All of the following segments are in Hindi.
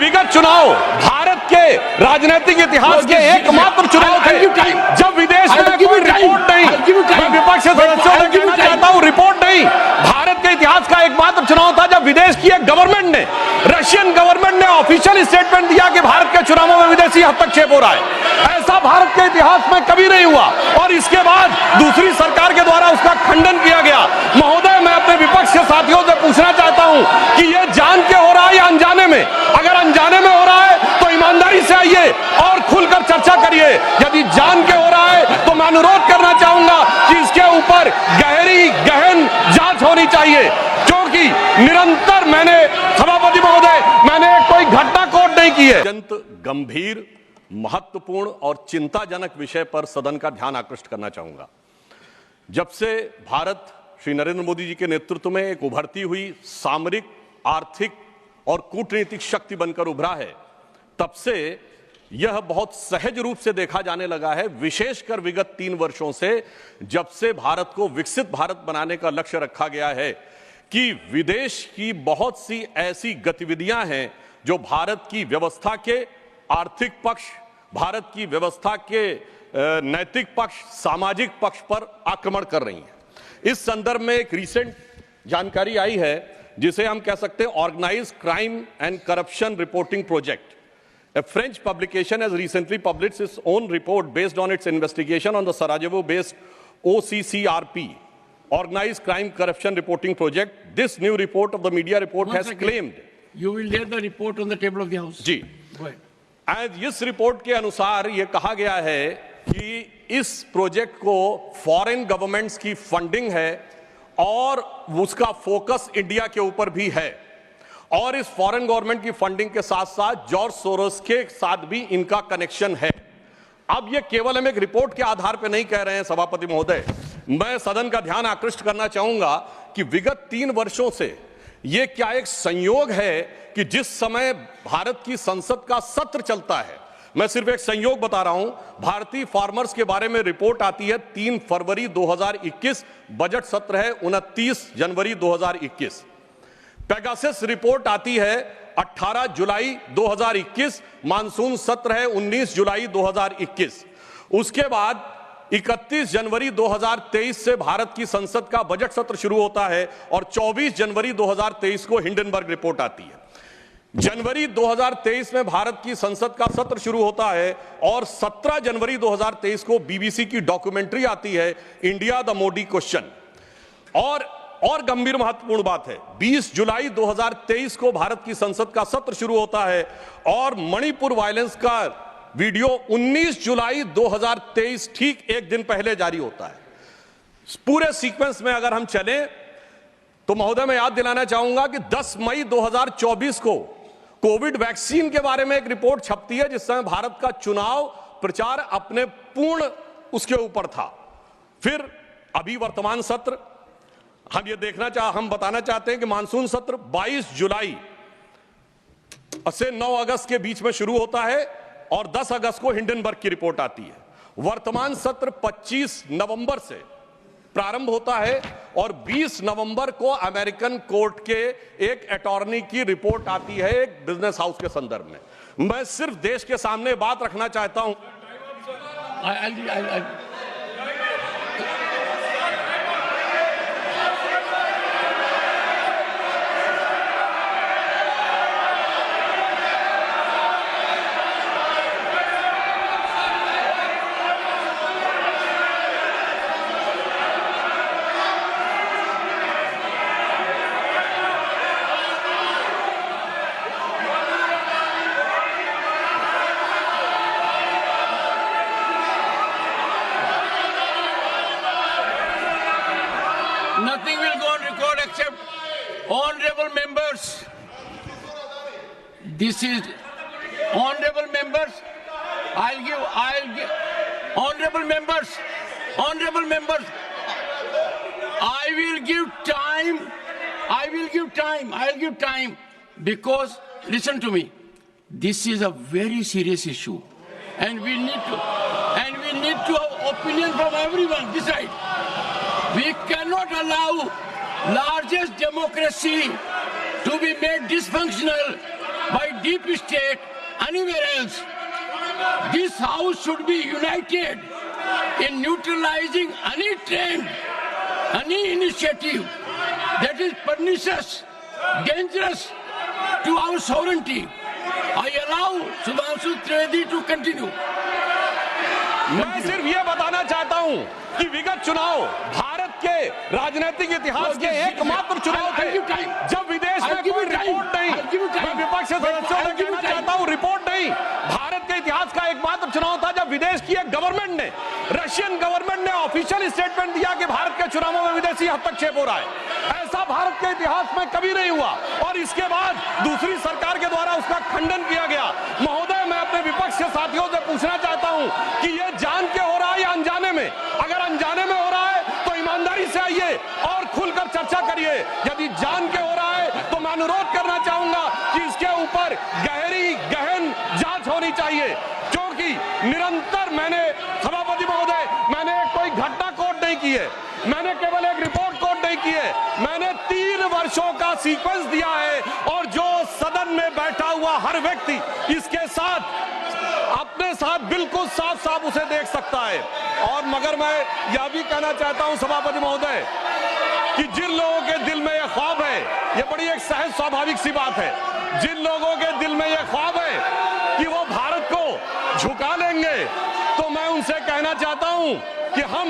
विगत चुनाव भारत के राजनीतिक इतिहास के एकमात्र चुनाव थे जब विदेश में कोई रिपोर्ट नहीं, मैं विपक्ष सदस्यों से कहना चाहता हूं, रिपोर्ट नहीं, भारत के इतिहास का एकमात्र चुनाव था जब विदेश की एक गवर्नमेंट ने, रशियन गवर्नमेंट ने ऑफिशियल स्टेटमेंट दिया कि भारत के चुनावों में विदेशी हस्तक्षेप हो रहा है। ऐसा भारत के इतिहास में कभी नहीं हुआ और इसके बाद दूसरी सरकार के द्वारा उसका खंडन किया गया। महोदय, मैं अपने विपक्ष के साथियों से पूछना चाहता हूं कि यह जान के हो रहा है या अनजाने में? अगर अनजाने में हो रहा है तो ईमानदारी से आइए और खुलकर चर्चा करिए। यदि जान के हो रहा है तो मैं अनुरोध करना चाहूंगा कि इसके ऊपर गहन जांच होनी चाहिए, क्योंकि निरंतर मैंने सभापति महोदय कोई घटना कोट नहीं की है। अत्यंत गंभीर, महत्वपूर्ण और चिंताजनक विषय पर सदन का ध्यान आकृष्ट करना चाहूंगा। जब से भारत श्री नरेंद्र मोदी जी के नेतृत्व में एक उभरती हुई सामरिक, आर्थिक और कूटनीतिक शक्ति बनकर उभरा है, तब से यह बहुत सहज रूप से देखा जाने लगा है, विशेषकर विगत 3 वर्षों से, जब से भारत को विकसित भारत बनाने का लक्ष्य रखा गया है, कि विदेश की बहुत सी ऐसी गतिविधियां हैं जो भारत की व्यवस्था के आर्थिक पक्ष, भारत की व्यवस्था के नैतिक पक्ष, सामाजिक पक्ष पर आक्रमण कर रही हैं। इस संदर्भ में एक रिसेंट जानकारी आई है जिसे हम कह सकते हैं organised crime and corruption reporting project. A French publication has recently published its own report based on its investigation on the Sarajevo-based OCCRP, Organized Crime Corruption Reporting Project. This new report of the media report has claimed. You will lay the report on the table of the House. जी, इस रिपोर्ट के अनुसार यह कहा गया है कि इस प्रोजेक्ट को फॉरेन गवर्नमेंट्स की फंडिंग है और उसका फोकस इंडिया के ऊपर भी है, और इस फॉरेन गवर्नमेंट की फंडिंग के साथ साथ जॉर्ज सोरोस के साथ भी इनका कनेक्शन है। अब ये केवल हम एक रिपोर्ट के आधार पर नहीं कह रहे हैं सभापति महोदय, मैं सदन का ध्यान आकृष्ट करना चाहूंगा कि विगत 3 वर्षों से यह क्या एक संयोग है कि जिस समय भारत की संसद का सत्र चलता है, मैं सिर्फ एक संयोग बता रहा हूं, भारतीय फार्मर्स के बारे में रिपोर्ट आती है 3 फरवरी 2021, बजट सत्र है 29 जनवरी 2021। पेगासस रिपोर्ट आती है 18 जुलाई 2021, मानसून सत्र है 19 जुलाई 2021। उसके बाद 31 जनवरी 2023 से भारत की संसद का बजट सत्र शुरू होता है और 24 जनवरी 2023 को हिंडनबर्ग रिपोर्ट आती है। जनवरी 2023 में भारत की संसद का सत्र शुरू होता है और 17 जनवरी 2023 को बीबीसी की डॉक्यूमेंट्री आती है, इंडिया द मोदी क्वेश्चन। और गंभीर महत्वपूर्ण बात है, 20 जुलाई 2023 को भारत की संसद का सत्र शुरू होता है और मणिपुर वायलेंस का वीडियो 19 जुलाई 2023, ठीक एक दिन पहले जारी होता है। पूरे सीक्वेंस में अगर हम चलें तो महोदय मैं याद दिलाना चाहूंगा कि 10 मई 2024 को कोविड वैक्सीन के बारे में एक रिपोर्ट छपती है, जिस समय भारत का चुनाव प्रचार अपने पूर्ण उसके ऊपर था। फिर अभी वर्तमान सत्र हम बताना चाहते हैं कि मानसून सत्र 22 जुलाई से 9 अगस्त के बीच में शुरू होता है और 10 अगस्त को हिंडनबर्ग की रिपोर्ट आती है। वर्तमान सत्र 25 नवंबर से प्रारंभ होता है और 20 नवंबर को अमेरिकन कोर्ट के एक अटॉर्नी की रिपोर्ट आती है एक बिजनेस हाउस के संदर्भ में। मैं सिर्फ देश के सामने बात रखना चाहता हूं। Nothing will go on record except honorable members. This is honorable members. I'll give honorable members. I will give time because listen to me. This is a very serious issue and we need to have opinion from everyone this side. We cannot allow largest democracy to be made dysfunctional by deep state anywhere else. This house should be united in neutralizing any trend, any initiative that is pernicious, dangerous to our sovereignty. I allow Sudhanshu Trivedi to continue. मैं सिर्फ ये बताना चाहता हूं कि विगत चुनाव भारत के राजनीतिक इतिहास के एकमात्र चुनाव थे जब विदेश में कोई रिपोर्ट नहीं, मैं विपक्ष सदस्यों से कहना चाहता हूं, रिपोर्ट नहीं, भारत के इतिहास का एकमात्र चुनाव था जब विदेश की एक गवर्नमेंट ने, रशियन गवर्नमेंट ने ऑफिशियल स्टेटमेंट दिया कि भारत के चुनावों में विदेशी हस्तक्षेप हो रहा है। ऐसा भारत के इतिहास में कभी नहीं हुआ और इसके बाद दूसरी सरकार के द्वारा उसका खंडन किया गया। महोदय, मैं अपने विपक्ष के साथियों से पूछना चाहता हूं कि यह जान के हो रहा है या अनजाने में? अगर अनजाने में हो रहा है तो ईमानदारी से आइए और खुलकर चर्चा करिए। यदि जान के हो रहा है तो मैं अनुरोध करना चाहूंगा कि इसके ऊपर गहन जांच होनी चाहिए, क्योंकि निरंतर मैंने, सभापति महोदय, मैंने कोई घटना कोट नहीं की है, मैंने केवल एक रिपोर्ट कोट नहीं की है, मैंने 3 वर्षों का सीक्वेंस दिया है और जो सदन में बैठा हुआ हर व्यक्ति इसके साथ, अपने साथ बिल्कुल साफ साफ उसे देख सकता है। और मगर मैं यह भी कहना चाहता हूं सभापति महोदय कि जिन लोगों के दिल में यह ख्वाब है, यह बड़ी एक सहज स्वाभाविक सी बात है, जिन लोगों के दिल में यह ख्वाब है कि वो भारत को झुका लेंगे, तो मैं उनसे कहना चाहता हूं कि हम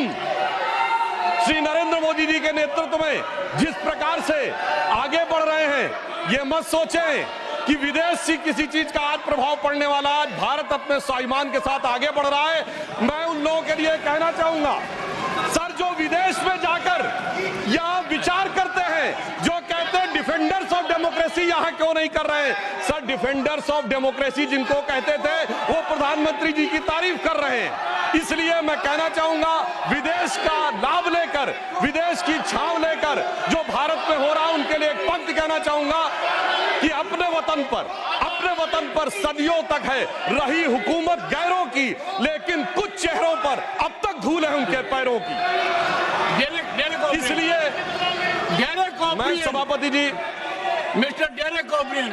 श्री नरेंद्र मोदी जी के नेतृत्व में जिस प्रकार से आगे बढ़ रहे हैं, ये मत सोचें कि विदेश से किसी चीज का आज प्रभाव पड़ने वाला। आज भारत अपने स्वाभिमान के साथ आगे बढ़ रहा है। मैं उन लोगों के लिए कहना चाहूंगा, सर, जो विदेश में जाकर यह विचार करते हैं, जो कहते हैं डिफेंडर्स ऑफ डेमोक्रेसी यहां क्यों नहीं कर रहे हैं? सर, डिफेंडर्स ऑफ डेमोक्रेसी जिनको कहते थे वो प्रधानमंत्री जी की तारीफ कर रहे हैं। इसलिए मैं कहना चाहूंगा, विदेश का लाभ लेकर, विदेश की छांव लेकर जो भारत में हो रहा है, उनके लिए एक पंक्ति कहना चाहूंगा कि अपने वतन पर सदियों तक है रही हुकूमत गैरों की, लेकिन कुछ चेहरों पर अब तक धूल है उनके पैरों की। इसलिए मैं सभापति जी, मिस्टर डेरेक ओब्रियन,